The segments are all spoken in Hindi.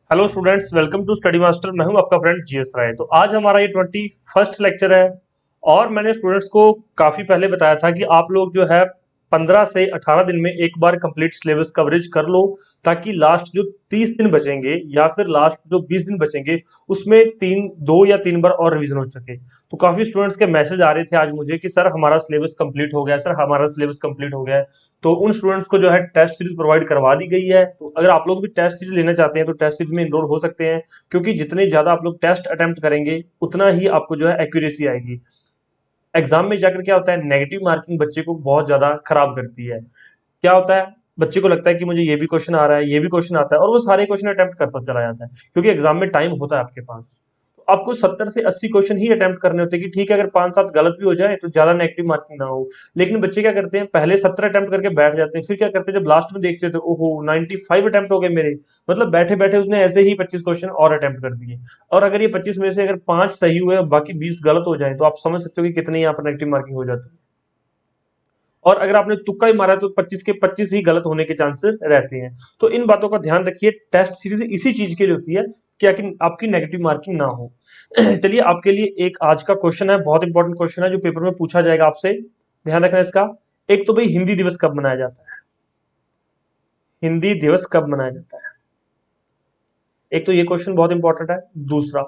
Hello students, welcome to study master. मैं हूं आपका फ्रेंड जीएस राय। तो आज हमारा ये 21st लेक्चर है और मैंने स्टूडेंट्स को काफी पहले बताया था कि आप लोग जो है 15 से 18 दिन में एक बार कंप्लीट सिलेबस कवरेज कर लो, ताकि लास्ट जो 30 दिन बचेंगे या फिर लास्ट जो 20 दिन बचेंगे उसमें 2 या 3 बार और रिवीजन हो सके। तो काफी स्टूडेंट्स के मैसेज आ रहे थे आज मुझे कि सर हमारा सिलेबस कंप्लीट हो गया है, सर हमारा सिलेबस कंप्लीट हो गया है। तो उन स्टूडेंट्स को जो है टेस्ट सीरीज प्रोवाइड करवा दी गई है। तो अगर आप लोग भी टेस्ट सीरीज लेना चाहते हैं तो टेस्ट सीरीज में इनरोल हो सकते हैं, क्योंकि जितने ज्यादा आप लोग टेस्ट अटेम्प्ट करेंगे उतना ही आपको जो है एक्यूरेसी आएगी। एग्जाम में जाकर क्या होता है, नेगेटिव मार्किंग बच्चे को बहुत ज्यादा खराब करती है। क्या होता है, बच्चे को लगता है कि मुझे ये भी क्वेश्चन आ रहा है, ये भी क्वेश्चन आता है, और वो सारे क्वेश्चन अटेम्प्ट करता चला जाता है, क्योंकि एग्जाम में टाइम होता है आपके पास। तो आपको 70 से 80 क्वेश्चन ही अटेम्प्ट करने होते हैं कि ठीक है, अगर 5-7 गलत भी हो जाए तो ज्यादा नेगेटिव मार्किंग ना हो। लेकिन बच्चे क्या करते हैं, पहले 70 अटेम्प्ट करके बैठ जाते हैं, फिर क्या करते हैं, जब लास्ट में देखते हैं तो ओहो 95 अटेम्प्ट हो गए मेरे। मतलब बैठे बैठे उसने ऐसे ही 25 क्वेश्चन और अटेम्प्ट कर दिए। और अगर ये 25 में से अगर 5 सही हुए और बाकी 20 गलत हो जाए, तो आप समझ सकते हो कि कितनी यहाँ पर नेगेटिव मार्किंग हो जाती है। और अगर आपने तुक्का ही मारा तो 25 के 25 ही गलत होने के चांसेस रहते हैं। तो इन बातों का ध्यान रखिए। टेस्ट सीरीज इसी चीज के लिए होती है कि आपकी नेगेटिव मार्किंग ना हो। चलिए, आपके लिए एक आज का क्वेश्चन है, बहुत इंपॉर्टेंट क्वेश्चन है जो पेपर में पूछा जाएगा आपसे। ध्यान रखना इसका। एक तो भाई, हिंदी दिवस कब मनाया जाता है? हिंदी दिवस कब मनाया जाता है? एक तो ये क्वेश्चन बहुत इंपॉर्टेंट है। दूसरा,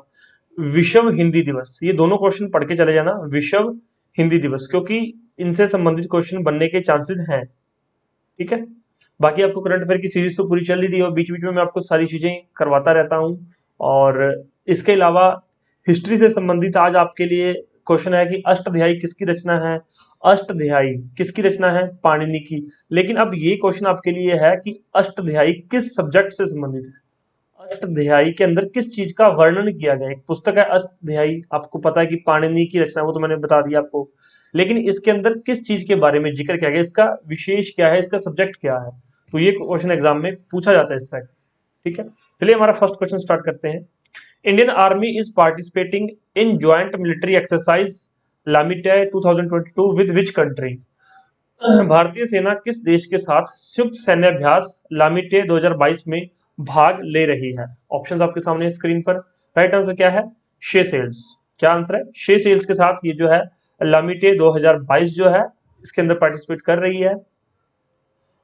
विश्व हिंदी दिवस। ये दोनों क्वेश्चन पढ़ के चले जाना, विश्व हिंदी दिवस, क्योंकि इनसे संबंधित क्वेश्चन बनने के चांसेस हैं। ठीक है। बाकी आपको करंट अफेयर की सीरीज तो पूरी चल ही रही है और बीच बीच में मैं आपको सारी चीजें करवाता रहता हूँ। और इसके अलावा हिस्ट्री से संबंधित आज आपके लिए क्वेश्चन है कि अष्टध्यायी किसकी रचना है? अष्टध्यायी किसकी रचना है? पाणिनि की। लेकिन अब ये क्वेश्चन आपके लिए है कि अष्टध्यायी किस सब्जेक्ट से संबंधित है? अष्टध्यायी के अंदर किस चीज का वर्णन किया गया है? एक पुस्तक है अष्टध्यायी, आपको पता है कि पाणिनि की रचना, वो तो मैंने बता दिया आपको। लेकिन इसके अंदर किस चीज के बारे में जिक्र किया गया, इसका विशेष क्या है, इसका सब्जेक्ट क्या है? तो ये क्वेश्चन एग्जाम में पूछा जाता है इस तरह। ठीक है। चलिए हमारा फर्स्ट क्वेश्चन स्टार्ट करते हैं। Indian Army is participating in joint military exercise Lamitiye 2022 with which country? भारतीय सेना किस देश के साथ संयुक्त सैन्य अभ्यास लामिटे 2022 में भाग ले रही है? ऑप्शंस आपके सामने स्क्रीन पर। राइट आंसर क्या है? शेसेल्स। क्या आंसर है? शेसेल्स के साथ ये जो है लामिटे 2022 जो है इसके अंदर पार्टिसिपेट कर रही है।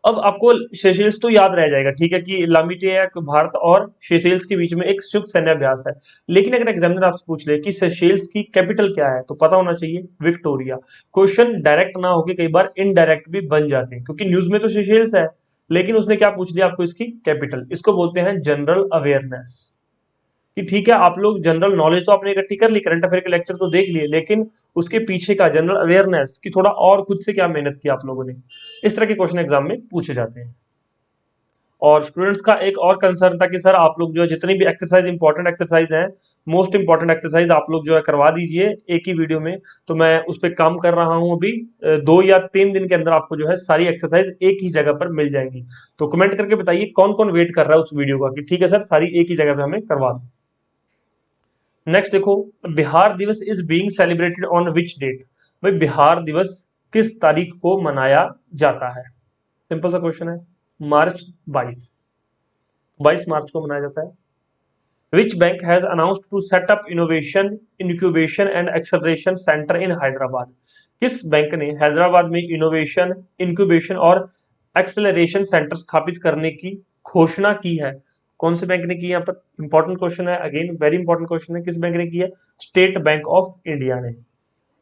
अब आपको सेशेल्स तो याद रह जाएगा, ठीक है, कि लामिटिया भारत और सेशेल्स के बीच में एक संयुक्त सैन्य अभ्यास है। लेकिन अगर एग्जामिनर आपसे पूछ ले कि सेशेल्स की कैपिटल क्या है, तो पता होना चाहिए विक्टोरिया। क्वेश्चन डायरेक्ट ना होके कई बार इनडायरेक्ट भी बन जाते हैं, क्योंकि न्यूज में तो सेशेल्स है, लेकिन उसने क्या पूछ लिया आपको, इसकी कैपिटल। इसको बोलते हैं जनरल अवेयरनेस। कि ठीक है, आप लोग जनरल नॉलेज तो आपने इकट्ठी कर ली, करंट अफेयर के लेक्चर तो देख लिए, लेकिन उसके पीछे का जनरल अवेयरनेस की थोड़ा और खुद से क्या मेहनत की आप लोगों ने? इस तरह के क्वेश्चन एग्जाम में पूछे जाते हैं। और स्टूडेंट्स का एक और कंसर्न था कि सर आप लोग जो है जितनी भी एक्सरसाइज इंपॉर्टेंट एक्सरसाइज है, मोस्ट इंपॉर्टेंट एक्सरसाइज आप लोग जो है करवा दीजिए एक ही वीडियो में। तो मैं उस पर काम कर रहा हूं अभी। 2 या 3 दिन के अंदर आपको जो है सारी एक्सरसाइज एक ही जगह पर मिल जाएंगी। तो कमेंट करके बताइए कौन कौन वेट कर रहा है उस वीडियो का, कि ठीक है सर सारी एक ही जगह पे हमें करवा दो। नेक्स्ट देखो, Bihar Diwas is being celebrated on which date? भाई बिहार दिवस किस तारीख को मनाया जाता है? सिंपल सा क्वेश्चन है। मार्च 22, 22 मार्च को मनाया जाता है। Which bank has announced to set up innovation incubation and acceleration centre in Hyderabad? किस बैंक ने हैदराबाद में इनोवेशन इंक्यूबेशन और एक्सेलरेशन सेंटर स्थापित करने की घोषणा की है? कौन से बैंक ने की? यहाँ पर इंपॉर्टेंट क्वेश्चन है, अगेन वेरी इंपॉर्टेंट क्वेश्चन है। किस बैंक ने की है? स्टेट बैंक ऑफ इंडिया ने।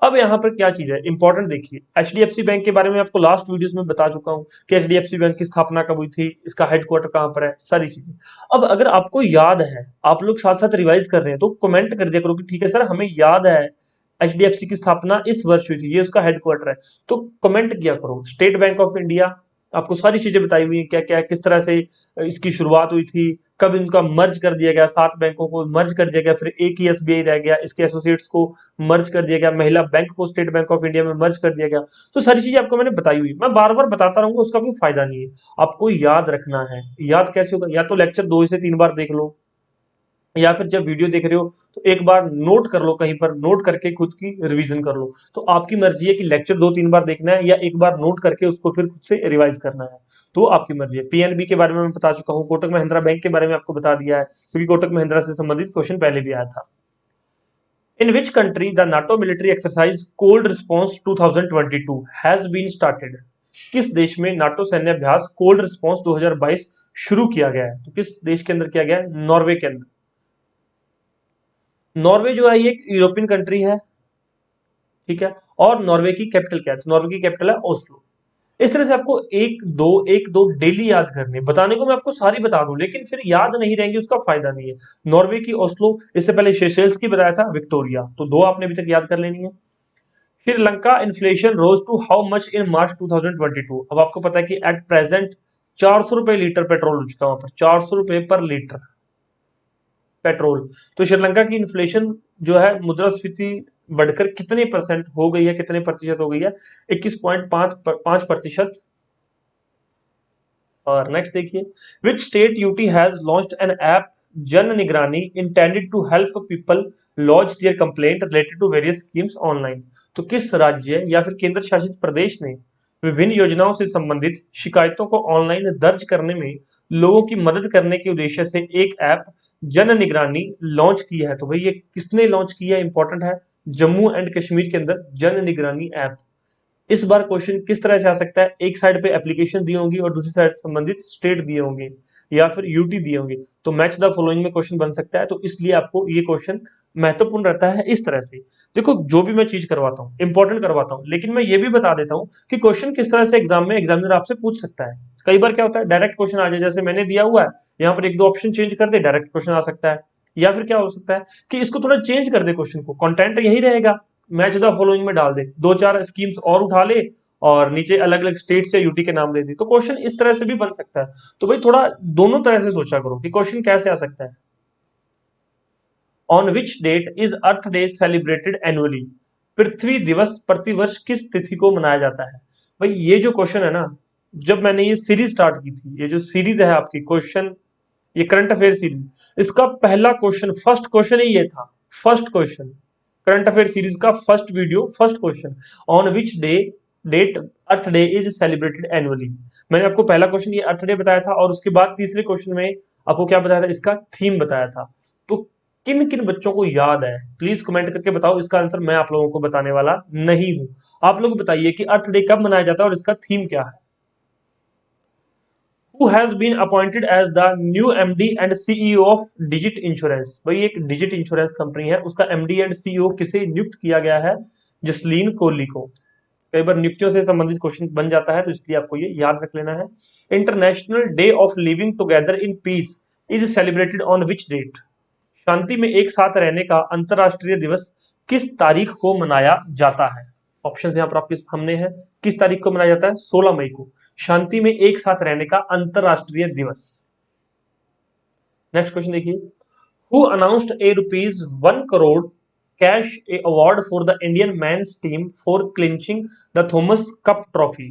अब यहाँ पर क्या चीज है इंपॉर्टेंट, देखिए एचडीएफसी बैंक के बारे में आपको लास्ट वीडियोस में बता चुका हूँ कि एचडीएफसी बैंक की स्थापना कब हुई थी, इसका हेडक्वार्टर कहाँ पर है, सारी चीजें। अब अगर आपको याद है, आप लोग साथ साथ रिवाइज कर रहे हैं, तो कमेंट कर दिया करो कि ठीक है सर हमें याद है एचडीएफसी की स्थापना इस वर्ष हुई थी, ये उसका हेडक्वार्टर है। तो कमेंट किया करो स्टेट बैंक ऑफ इंडिया। आपको सारी चीजें बताई हुई है, क्या क्या किस तरह से इसकी शुरुआत हुई थी, कब इनका मर्ज कर दिया गया, 7 बैंकों को मर्ज कर दिया गया, फिर एक ही एसबीआई रह गया, इसके एसोसिएट्स को मर्ज कर दिया गया, महिला बैंक को स्टेट बैंक ऑफ इंडिया में मर्ज कर दिया गया। तो सारी चीजें आपको मैंने बताई हुई, मैं बार बार बताता रहूंगा, उसका कोई फायदा नहीं है। आपको याद रखना है। याद कैसे होगा? या तो लेक्चर 2 से 3 बार देख लो, या फिर जब वीडियो देख रहे हो तो एक बार नोट कर लो, कहीं पर नोट करके खुद की रिवीजन कर लो। तो आपकी मर्जी है कि लेक्चर 2-3 बार देखना है या एक बार नोट करके उसको फिर खुद से रिवाइज करना है, तो आपकी मर्जी है। पीएनबी के बारे में मैं बता चुका हूँ, कोटक महिंद्रा बैंक के बारे में आपको बता दिया है, क्योंकि कोटक महिंद्रा से संबंधित क्वेश्चन पहले भी आया था। In which country the NATO military exercise Cold Response 2022 has been started? किस देश में नाटो सैन्य अभ्यास कोल्ड रिस्पॉन्स 2022 शुरू किया गया है? तो किस देश के अंदर किया गया है? नॉर्वे के अंदर। नॉर्वे जो है ये एक यूरोपियन कंट्री है, ठीक है। और नॉर्वे की कैपिटल क्या है? तो नॉर्वे की कैपिटल है ओस्लो। इस तरह से आपको एक दो डेली याद करने, बताने को मैं आपको सारी बता दूं लेकिन फिर याद नहीं रहेंगे, उसका फायदा नहीं है। नॉर्वे की ओस्लो, इससे पहले सेशेल्स की बताया था विक्टोरिया, तो दो आपने अभी तक याद कर लेनी है। Sri Lanka inflation rose to how much in March 2022? अब आपको पता है कि एट प्रेजेंट 400 रुपए लीटर पेट्रोल हो चुका है वहां पर, 400 रुपए पर लीटर पेट्रोल। तो श्रीलंका की इन्फ्लेशन जो है, मुद्रास्फीति बढ़कर कितने परसेंट हो गई है, कितने प्रतिशत हो गई है? 21.5%। और नेक्स्ट देखिए, which state UT has launched an app Jan Nigrani intended to help people launch their complaint related to various schemes online? तो किस राज्य या फिर केंद्र शासित प्रदेश ने विभिन्न योजनाओं से संबंधित शिकायतों को ऑनलाइन दर्ज करने में लोगों की मदद करने के उद्देश्य से एक ऐप जन निगरानी लॉन्च की है? तो भाई ये किसने लॉन्च किया है, इंपॉर्टेंट है। जम्मू एंड कश्मीर के अंदर जन निगरानी ऐप। इस बार क्वेश्चन किस तरह से आ सकता है? एक साइड पे एप्लीकेशन दी होंगी और दूसरी साइड संबंधित स्टेट दिए होंगे या फिर यूटी दिए होंगे, तो मैच द फॉलोइंग में क्वेश्चन बन सकता है। तो इसलिए आपको ये क्वेश्चन महत्वपूर्ण रहता है इस तरह से। देखो, जो भी मैं चीज करवाता हूँ इंपॉर्टेंट करवाता हूँ, लेकिन मैं ये भी बता देता हूँ कि क्वेश्चन किस तरह से एग्जाम में एग्जामिनर आपसे पूछ सकता है। कई बार क्या होता है, डायरेक्ट क्वेश्चन आ जाए, जैसे मैंने दिया हुआ है यहाँ पर एक दो ऑप्शन चेंज कर दे, डायरेक्ट क्वेश्चन आ सकता है। या फिर क्या हो सकता है कि इसको थोड़ा चेंज कर दे, क्वेश्चन को कंटेंट यही रहेगा, मैच द फॉलोइंग में डाल दे, दो चार स्कीम्स और उठा ले और नीचे अलग अलग स्टेट से यूटी के नाम दे दी, तो क्वेश्चन इस तरह से भी बन सकता है। तो भाई थोड़ा दोनों तरह से सोचा करो कि क्वेश्चन कैसे आ सकता है। On which date is Earth Day celebrated annually? पृथ्वी दिवस प्रतिवर्ष किस तिथि को मनाया जाता है? भाई ये जो क्वेश्चन है ना, जब मैंने ये सीरीज स्टार्ट की थी, ये जो सीरीज है आपकी क्वेश्चन, ये करंट अफेयर सीरीज, इसका पहला क्वेश्चन, फर्स्ट क्वेश्चन ही ये था। First question current affair series का first video, first question, on which day date Earth Day is celebrated annually. मैंने आपको पहला क्वेश्चन ये अर्थ डे बताया था और उसके बाद तीसरे क्वेश्चन में आपको क्या बताया था, इसका थीम बताया था। तो किन किन बच्चों को याद है प्लीज कमेंट करके बताओ, इसका आंसर मैं आप लोगों को बताने वाला नहीं हूं। आप लोग बताइए कि अर्थ डे कब मनाया जाता है और इसका थीम क्या है। Who has been appointed as the new MD and CEO of Digit Insurance? भाई एक डिजिट इंश्योरेंस कंपनी है, उसका एमडी एंड सीईओ किसे नियुक्त किया गया है? जसलीन कोहली को। कई बार नियुक्तियों से संबंधित क्वेश्चन बन जाता है, तो इसलिए आपको ये याद रख लेना है। International Day of Living Together in Peace is celebrated on which date? शांति में एक साथ रहने का अंतरराष्ट्रीय दिवस किस तारीख को मनाया जाता है? ऑप्शन यहाँ पर आपके सामने है, किस तारीख को मनाया जाता है? 16 मई को, शांति में एक साथ रहने का अंतरराष्ट्रीय दिवस। नेक्स्ट क्वेश्चन देखिए, who announced A ₹1 crore cash A award for the Indian men's team for clinching the Thomas cup trophy?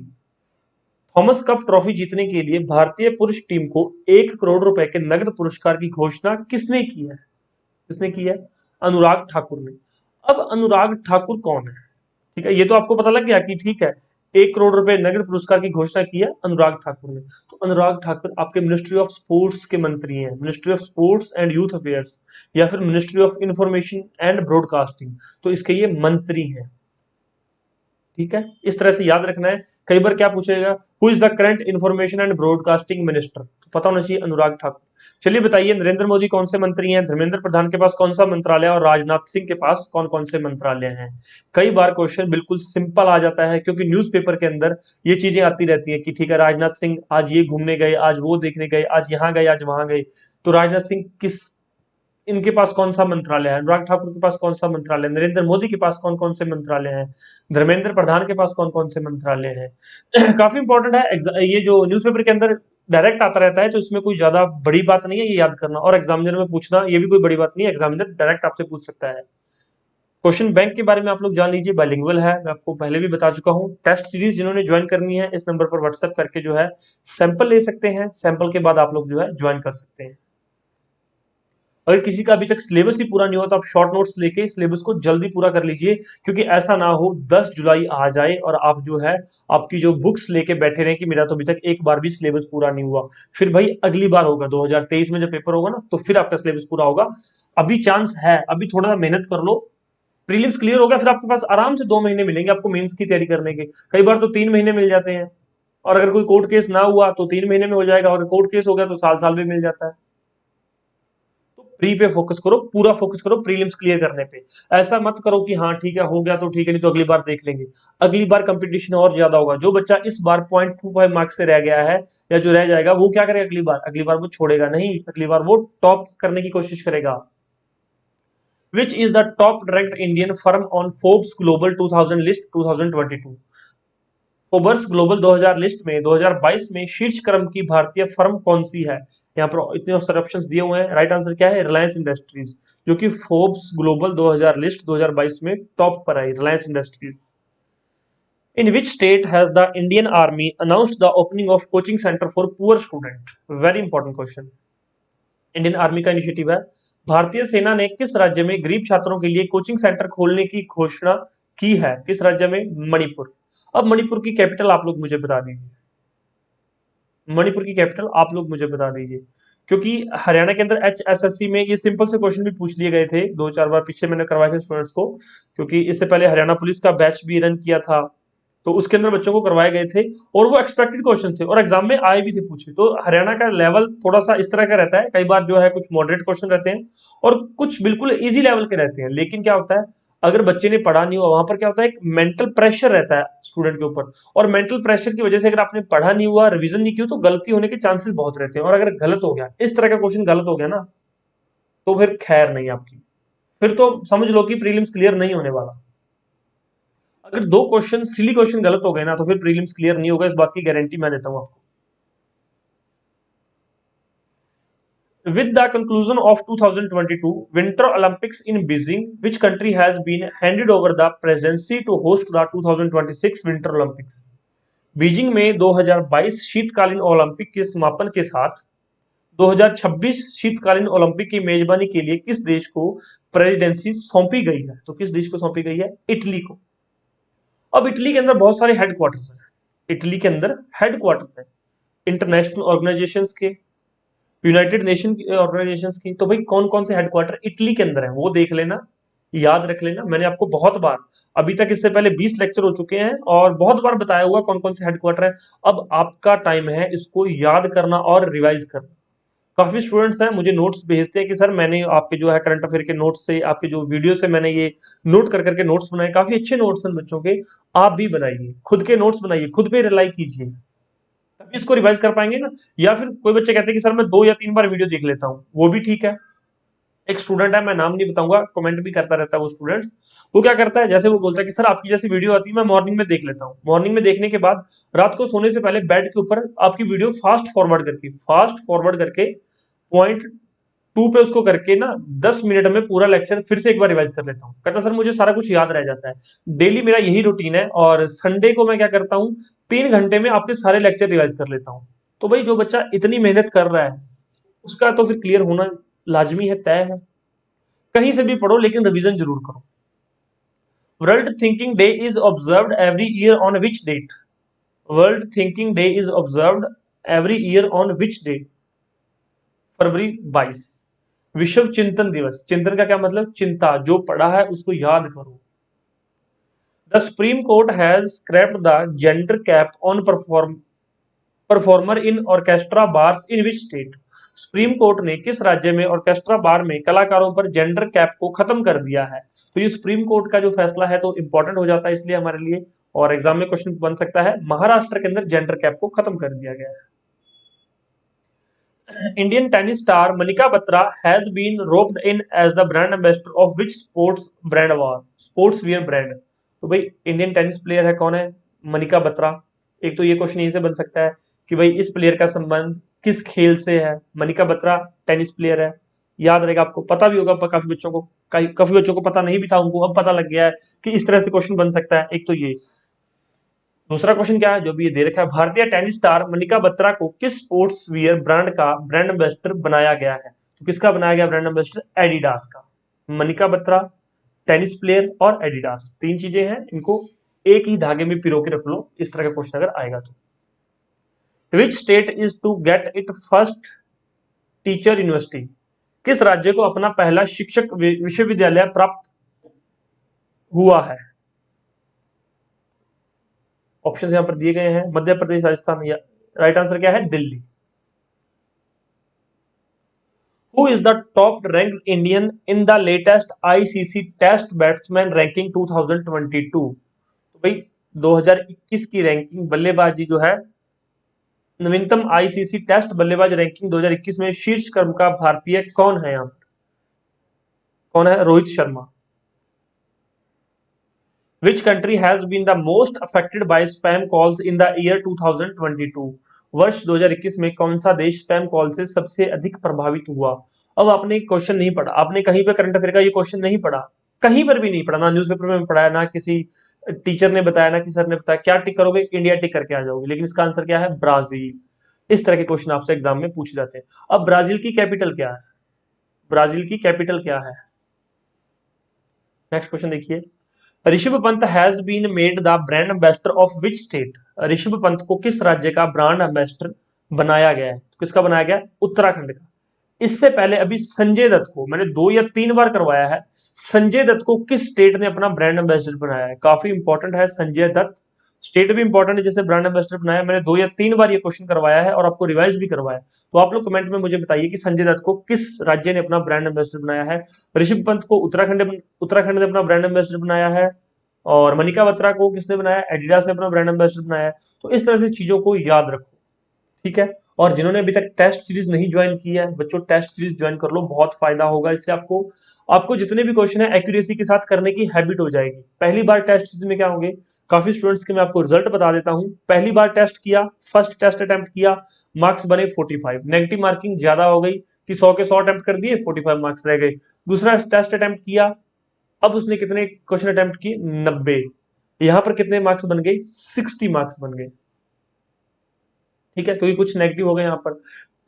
Thomas cup trophy जीतने के लिए भारतीय पुरुष टीम को 1 करोड़ रुपए के नगद पुरस्कार की घोषणा किसने की है? किसने की है? अनुराग ठाकुर ने। अब अनुराग ठाकुर कौन है? ठीक है, ये तो आपको पता लग गया कि ठीक है, 1 करोड़ रुपए नगद पुरस्कार की घोषणा की है अनुराग ठाकुर ने। तो अनुराग ठाकुर आपके मिनिस्ट्री ऑफ स्पोर्ट्स के मंत्री हैं, ministry of sports and youth affairs या फिर ministry of information and broadcasting, तो इसके ये मंत्री हैं। ठीक है, इस तरह से याद रखना है। कई बार क्या पूछेगा, who is the current information and broadcasting minister? तो पता होना चाहिए अनुराग ठाकुर। चलिए बताइए, नरेंद्र मोदी कौन से मंत्री हैं, धर्मेंद्र प्रधान के पास कौन सा मंत्रालय और राजनाथ सिंह के पास कौन कौन से मंत्रालय हैं? कई बार क्वेश्चन बिल्कुल सिंपल आ जाता है, क्योंकि न्यूज़पेपर के अंदर ये चीजें आती रहती है कि ठीक है, राजनाथ सिंह आज ये घूमने गए, आज वो देखने गए, आज यहाँ गए, आज वहां गए। तो राजनाथ सिंह किस, इनके पास कौन सा मंत्रालय है, अनुराग ठाकुर के पास कौन सा मंत्रालय, नरेंद्र मोदी के पास कौन कौन से मंत्रालय हैं, धर्मेंद्र प्रधान के पास कौन कौन से मंत्रालय हैं। काफी इंपॉर्टेंट है, ये जो न्यूज़पेपर के अंदर डायरेक्ट आता रहता है, तो इसमें कोई ज्यादा बड़ी बात नहीं है ये याद करना, और एग्जामिनर में पूछना ये भी कोई बड़ी बात नहीं है, एग्जामिनर डायरेक्ट आपसे पूछ सकता है। क्वेश्चन बैंक के बारे में आप लोग जान लीजिए, बाइलिंगुअल है, मैं आपको पहले भी बता चुका हूँ। टेस्ट सीरीज जिन्होंने ज्वाइन करनी है, इस नंबर पर व्हाट्सएप करके जो है सैंपल ले सकते हैं, सैंपल के बाद आप लोग जो है ज्वाइन कर सकते हैं। अगर किसी का अभी तक सिलेबस ही पूरा नहीं हुआ तो आप शॉर्ट नोट्स लेके सिलेबस को जल्दी पूरा कर लीजिए, क्योंकि ऐसा ना हो 10 जुलाई आ जाए और आप जो है आपकी जो बुक्स लेके बैठे रहें कि मेरा तो अभी तक एक बार भी सिलेबस पूरा नहीं हुआ। फिर भाई अगली बार होगा 2023 में जब पेपर होगा ना, तो फिर आपका सिलेबस पूरा होगा। अभी चांस है, अभी थोड़ा सा मेहनत कर लो, प्रीलिम्स क्लियर हो गया फिर आपके पास आराम से 2 महीने मिलेंगे आपको मेंस की तैयारी करने के। कई बार तो 3 महीने मिल जाते हैं, और अगर कोई कोर्ट केस ना हुआ तो 3 महीने में हो जाएगा, और कोर्ट केस हो गया तो साल साल भी मिल जाता है। तो प्री पे फोकस करो, पूरा फोकस करो प्रीलिम्स क्लियर करने पे। ऐसा मत करो कि हाँ ठीक है हो गया तो ठीक है, नहीं तो अगली बार देख लेंगे। अगली बार कंपटीशन और ज्यादा होगा। जो बच्चा इस बार 0.25 मार्क्स से रह गया है या जो रह जाएगा, वो क्या करेगा अगली बार? अगली बार वो छोड़ेगा नहीं, अगली बार वो टॉप करने की कोशिश करेगा। Which is the top ranked Indian firm on Forbes Global 2000 list 2022? Forbes global 2000 list में 2022 में शीर्ष क्रम की भारतीय फर्म कौन सी है? यहाँ पर इतने सारे ऑप्शंस दिए हुए हैं, राइट आंसर क्या है? रिलायंस इंडस्ट्रीज, जो कि फोर्ब्स ग्लोबल 2000 लिस्ट 2022 में टॉप पर आई Reliance Industries. In which state has the Indian Army announced the opening of coaching centre for poor student? Very important question. Indian Army का इनिशिएटिव है। भारतीय सेना ने किस राज्य में गरीब छात्रों के लिए कोचिंग सेंटर खोलने की घोषणा की है? किस राज्य में? मणिपुर। अब मणिपुर की कैपिटल आप लोग मुझे बता दीजिए, मणिपुर की कैपिटल आप लोग मुझे बता दीजिए, क्योंकि हरियाणा के अंदर HSSC में ये सिंपल से क्वेश्चन भी पूछ लिए गए थे 2-4 बार पीछे मैंने करवाए थे स्टूडेंट्स को, क्योंकि इससे पहले हरियाणा पुलिस का बैच भी रन किया था, तो उसके अंदर बच्चों को करवाए गए थे और वो एक्सपेक्टेड क्वेश्चन थे और एग्जाम में आए भी थे पूछे। तो हरियाणा का लेवल थोड़ा सा इस तरह का रहता है, कई बार जो है कुछ मॉडरेट क्वेश्चन रहते हैं और कुछ बिल्कुल इजी लेवल के रहते हैं। लेकिन क्या होता है, अगर बच्चे ने पढ़ा नहीं हुआ, वहां पर क्या होता है, एक मेंटल प्रेशर रहता है स्टूडेंट के ऊपर, और मेंटल प्रेशर की वजह से अगर आपने पढ़ा नहीं हुआ, रिवीजन नहीं की तो गलती होने के चांसेस बहुत रहते हैं। और अगर गलत हो गया, इस तरह का क्वेश्चन गलत हो गया ना, तो फिर खैर नहीं आपकी, फिर तो समझ लो कि प्रीलिम्स क्लियर नहीं होने वाला। अगर 2 क्वेश्चन सिली क्वेश्चन गलत हो गए ना, तो फिर प्रीलिम्स क्लियर नहीं होगा, इस बात की गारंटी मैं देता हूं आपको। With the conclusion of 2022 Winter Olympics in Beijing, which country has been handed over the presidency to host the 2026 Winter Olympics? Beijing में 2022 शीतकालीन ओलंपिक के समापन के साथ 2026 शीतकालीन ओलंपिक की मेजबानी के लिए किस देश को प्रेसिडेंसी सौंपी गई है? तो किस देश को सौंपी गई है? इटली को। अब इटली के अंदर बहुत सारे हेडक्वार्टर्स हैं, इटली के अंदर हेडक्वार्टर्स हैं इंटरनेशनल ऑर्गेनाइजेशंस के, यूनाइटेड नेशन ऑर्गेनाइजेशंस की। तो भाई कौन कौन से हेडक्वार्टर इटली के अंदर है वो देख लेना, याद रख लेना। मैंने आपको बहुत बार, अभी तक इससे पहले 20 लेक्चर हो चुके हैं और बहुत बार बताया हुआ कौन कौन से हेडक्वार्टर है। अब आपका टाइम है इसको याद करना और रिवाइज करना। काफी स्टूडेंट्स हैं मुझे नोट्स भेजते हैं कि सर मैंने आपके जो है करंट अफेयर के नोट्स से, आपके जो वीडियो से मैंने ये नोट कर करके नोट्स बनाए, काफी अच्छे नोट्स हैं बच्चों के। आप भी बनाइए, खुद के नोट्स बनाइए, खुद पे रिलाई कीजिए, तभी इसको रिवाइज कर पाएंगे ना। या फिर कोई बच्चे कहते हैं कि सर मैं 2 या 3 बार वीडियो देख लेता हूँ, वो भी ठीक है। एक स्टूडेंट है, मैं नाम नहीं बताऊंगा, कमेंट भी करता रहता है वो स्टूडेंट्स। वो क्या करता है, जैसे वो बोलता है कि सर आपकी जैसी वीडियो आती है मैं मॉर्निंग में देख लेता हूँ, मॉर्निंग में देखने के बाद रात को सोने से पहले बेड के ऊपर आपकी वीडियो फास्ट फॉरवर्ड करके पॉइंट 2 पे उसको करके ना 10 मिनट में पूरा लेक्चर फिर से एक बार रिवाइज कर लेता हूँ। कहता सर मुझे सारा कुछ याद रह जाता है। डेली मेरा यही रूटीन है और संडे को मैं क्या करता हूँ, 3 घंटे में आपके सारे लेक्चर रिवाइज कर लेता हूँ। तो भाई जो बच्चा इतनी मेहनत कर रहा है उसका तो फिर क्लियर होना लाजमी है, तय है। कहीं से भी पढ़ो लेकिन रिवीजन जरूर करो। World Thinking Day is observed every year on which date? World Thinking Day is observed every year on which date? फरवरी 22। विश्व चिंतन दिवस, चिंतन का क्या मतलब? चिंता, जो पढ़ा है उसको याद करो। The supreme court has scraped the gender cap on performer in orchestra bars in which state? Supreme court ने किस राज्य में ऑर्केस्ट्रा बार में कलाकारों पर जेंडर कैप को खत्म कर दिया है? तो ये सुप्रीम कोर्ट का जो फैसला है तो इंपॉर्टेंट हो जाता है इसलिए हमारे लिए, और एग्जाम में क्वेश्चन बन सकता है। महाराष्ट्र के अंदर जेंडर कैप को खत्म कर दिया गया है। Indian tennis star Manika Batra has been roped in as the brand ambassador of which sportswear brand? तो भाई इंडियन टेनिस प्लेयर है, कौन है? मनिका बत्रा। एक तो ये क्वेश्चन यहीं से बन सकता है कि भाई इस प्लेयर का संबंध किस खेल से है? मनिका बत्रा टेनिस प्लेयर है, याद रहेगा आपको, पता भी होगा काफी बच्चों को पता नहीं भी था, उनको अब पता लग गया है कि इस तरह से क्वेश्चन बन सकता है। एक तो ये, दूसरा क्वेश्चन क्या है जो भी ये दे रखा है, भारतीय टेनिस स्टार मनिका बत्रा को किस स्पोर्ट्स वियर ब्रांड का ब्रांड एम्बेसडर बनाया गया है? तो किसका बनाया गया ब्रांड एम्बेसडर? एडिडास का। मनिका बत्रा, टेनिस प्लेयर और एडिडास, तीन चीजें हैं, इनको एक ही धागे में पिरो के रख लो, इस तरह का क्वेश्चन अगर आएगा तो। Which state is to get it first teacher university? किस राज्य को अपना पहला शिक्षक विश्वविद्यालय प्राप्त हुआ है? ऑप्शन यहां पर दिए गए हैं, मध्य प्रदेश, राजस्थान, या राइट आंसर क्या है? Delhi. Who is the top ranked Indian in the latest ICC Test Batsman Ranking 2022? तो भाई 2021 की रैंकिंग बल्लेबाजी जो है, नवीनतम आईसीसी टेस्ट बल्लेबाज रैंकिंग 2021 में शीर्ष क्रम का भारतीय कौन है? यहाँ पर कौन है? Rohit Sharma. Which country has been the most affected by spam calls in the year 2022? वर्ष 2021 में कौन सा देश स्पैम कॉल से सबसे अधिक प्रभावित हुआ? अब आपने क्वेश्चन नहीं पढ़ा, आपने कहीं पे करंट अफेयर का ये क्वेश्चन नहीं पढ़ा, कहीं पर भी नहीं पढ़ा, ना न्यूज़पेपर में पढ़ा है, ना किसी टीचर ने बताया, ना किसी सर ने बताया। क्या टिक करोगे? इंडिया टिक करके आ जाओगे, लेकिन इसका आंसर क्या है? ब्राजील। इस तरह के क्वेश्चन आपसे एग्जाम में पूछे जाते हैं। अब ब्राजील की कैपिटल क्या है? ब्राजील की कैपिटल क्या है? नेक्स्ट क्वेश्चन देखिए, Rishabh Pant has been made the brand ambassador of which state? Rishabh Pant को किस राज्य का ब्रांड एम्बेसडर बनाया गया है? किसका बनाया गया? उत्तराखंड का। इससे पहले अभी संजय दत्त को मैंने 2 या 3 बार करवाया है, संजय दत्त को किस स्टेट ने अपना ब्रांड एम्बेसडर बनाया है? काफी इंपॉर्टेंट है संजय दत्त, स्टेट भी इंपॉर्टेंट है जिसने ब्रांड एम्बेसडर बनाया। मैंने 2 या 3 बार ये क्वेश्चन करवाया है और आपको रिवाइज भी करवाया है। तो आप लोग कमेंट में मुझे बताइए कि संजय दत्त को किस राज्य ने अपना ब्रांड एम्बेसडर बनाया है? ऋषभ पंत को उत्तराखंड ने अपना ब्रांड एम्बेसडर बनाया है, और मनिका बत्रा को किसने बनाया? एडिडास ने अपना ब्रांड एम्बेसडर बनाया है। तो इस तरह से चीजों को याद रखो, ठीक है। और जिन्होंने अभी तक टेस्ट सीरीज नहीं ज्वाइन की है, बच्चों टेस्ट सीरीज ज्वाइन कर लो, बहुत फायदा होगा इससे। आपको जितने भी क्वेश्चन है एक्यूरेसी के साथ करने की हैबिट हो जाएगी। पहली बार टेस्ट सीरीज में क्या होंगे, काफी स्टूडेंट्स के मैं आपको रिजल्ट बता देता हूं। पहली बार टेस्ट किया, फर्स्ट टेस्ट अटेम्प्ट किया, मार्क्स बने 45, नेगेटिव मार्किंग ज्यादा हो गई कि 100 के 100 अटेम्प्ट कर दिए, 45 मार्क्स रह गए। दूसरा टेस्ट अटेम्प्ट किया, अब उसने कितने क्वेश्चन अटेम्प्ट किए? 90, यहां पर कितने मार्क्स बन गए? 60 मार्क्स बन गए, ठीक है, क्योंकि कुछ नेगेटिव हो गए यहाँ पर।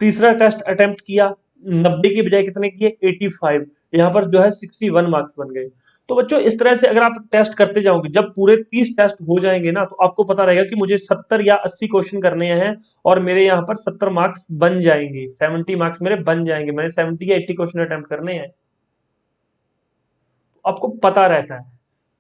तीसरा टेस्ट अटेम्प्ट किया, 90 की बजाय कितने किए? 85, यहाँ पर जो है 61 मार्क्स बन गए। तो बच्चों इस तरह से अगर आप टेस्ट करते जाओगे, जब पूरे 30 टेस्ट हो जाएंगे ना, तो आपको पता रहेगा कि मुझे 70 या 80 क्वेश्चन करने हैं और मेरे यहाँ पर 70 मार्क्स बन जाएंगे, 70 मार्क्स मेरे बन जाएंगे, मैंने 70 या 80 क्वेश्चन अटेम्प्ट करने हैं, आपको पता रहता है।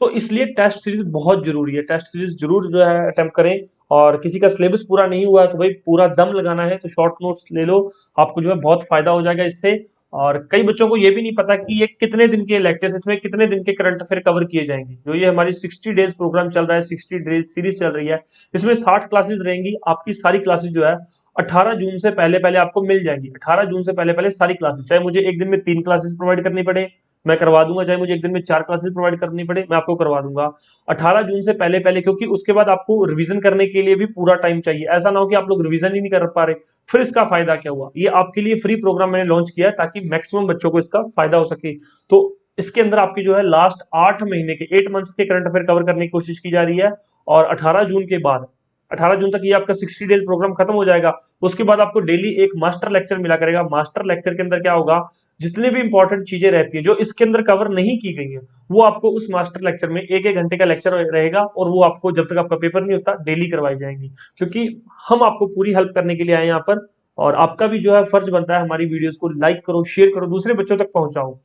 तो इसलिए टेस्ट सीरीज बहुत जरूरी है, टेस्ट सीरीज जरूर जो है अटेम्प्ट करें। और किसी का सिलेबस पूरा नहीं हुआ है तो भाई पूरा दम लगाना है, तो शॉर्ट नोट्स ले लो, आपको जो है बहुत फायदा हो जाएगा इससे। और कई बच्चों को ये भी नहीं पता कि ये कितने दिन के लेक्चर्स, इसमें कितने दिन के करंट अफेयर कवर किए जाएंगे। जो ये हमारी 60 डेज प्रोग्राम चल रहा है, 60 डेज सीरीज चल रही है, इसमें 60 क्लासेस रहेंगी। आपकी सारी क्लासेस जो है 18 जून से पहले पहले आपको मिल जाएंगी। 18 जून से पहले पहले सारी क्लासेस, चाहे मुझे एक दिन में 3 क्लासेस प्रोवाइड करनी पड़े मैं करवा दूंगा, चाहे मुझे एक दिन में 4 क्लासेस प्रोवाइड करनी पड़े मैं आपको करवा दूंगा 18 जून से पहले पहले, क्योंकि उसके बाद आपको रिवीजन करने के लिए भी पूरा टाइम चाहिए। ऐसा ना हो कि आप लोग रिवीजन ही नहीं कर पा रहे, फिर इसका फायदा क्या हुआ। ये आपके लिए फ्री प्रोग्राम मैंने लॉन्च किया है ताकि मैक्सिमम बच्चों को इसका फायदा हो सके। तो इसके अंदर आपकी जो है लास्ट 8 महीने के 8 मंथ्स के करंट अफेयर कवर करने की कोशिश की जा रही है। और 18 जून के बाद 18 जून तक ये आपका 60 डेज प्रोग्राम खत्म हो जाएगा। उसके बाद आपको डेली एक मास्टर लेक्चर मिला करेगा। मास्टर लेक्चर के अंदर क्या होगा, जितने भी इंपॉर्टेंट चीजें रहती है जो इसके अंदर कवर नहीं की गई है, वो आपको उस मास्टर लेक्चर में 1-1 घंटे का लेक्चर रहेगा, और वो आपको जब तक आपका पेपर नहीं होता डेली करवाई जाएंगी। क्योंकि हम आपको पूरी हेल्प करने के लिए आए यहाँ पर, और आपका भी जो है फर्ज बनता है हमारी वीडियोस को लाइक करो, शेयर करो, दूसरे बच्चों तक पहुंचाओ।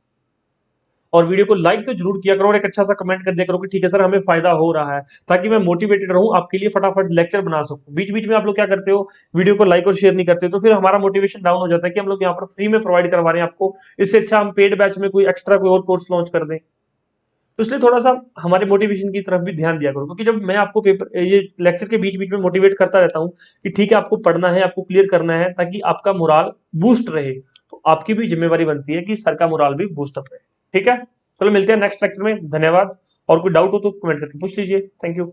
और वीडियो को लाइक तो जरूर किया करो और एक अच्छा सा कमेंट कर दिया करो कि ठीक है सर हमें फायदा हो रहा है, ताकि मैं मोटिवेटेड रहूं, आपके लिए फटाफट लेक्चर बना सकूं। बीच बीच में आप लोग क्या करते हो, वीडियो को लाइक और शेयर नहीं करते हो, तो फिर हमारा मोटिवेशन डाउन हो जाता है कि हम लोग यहाँ पर फ्री में प्रोवाइड करवा रहे हैं आपको, इससे अच्छा हम पेड बैच में कोई एक्स्ट्रा कोई और कोर्स लॉन्च कर दें। तो इसलिए थोड़ा सा हमारे मोटिवेशन की तरफ भी ध्यान दिया करो, क्योंकि जब मैं आपको पेपर ये लेक्चर के बीच बीच में मोटिवेट करता रहता हूँ कि ठीक है आपको पढ़ना है, आपको क्लियर करना है, ताकि आपका मोराल बूस्ट रहे, तो आपकी भी जिम्मेवारी बनती है कि सर का मोराल भी बूस्ट अप रहे। ठीक है, चलो मिलते हैं नेक्स्ट लेक्चर में, धन्यवाद। और कोई डाउट हो तो कमेंट करके पूछ लीजिए। Thank you.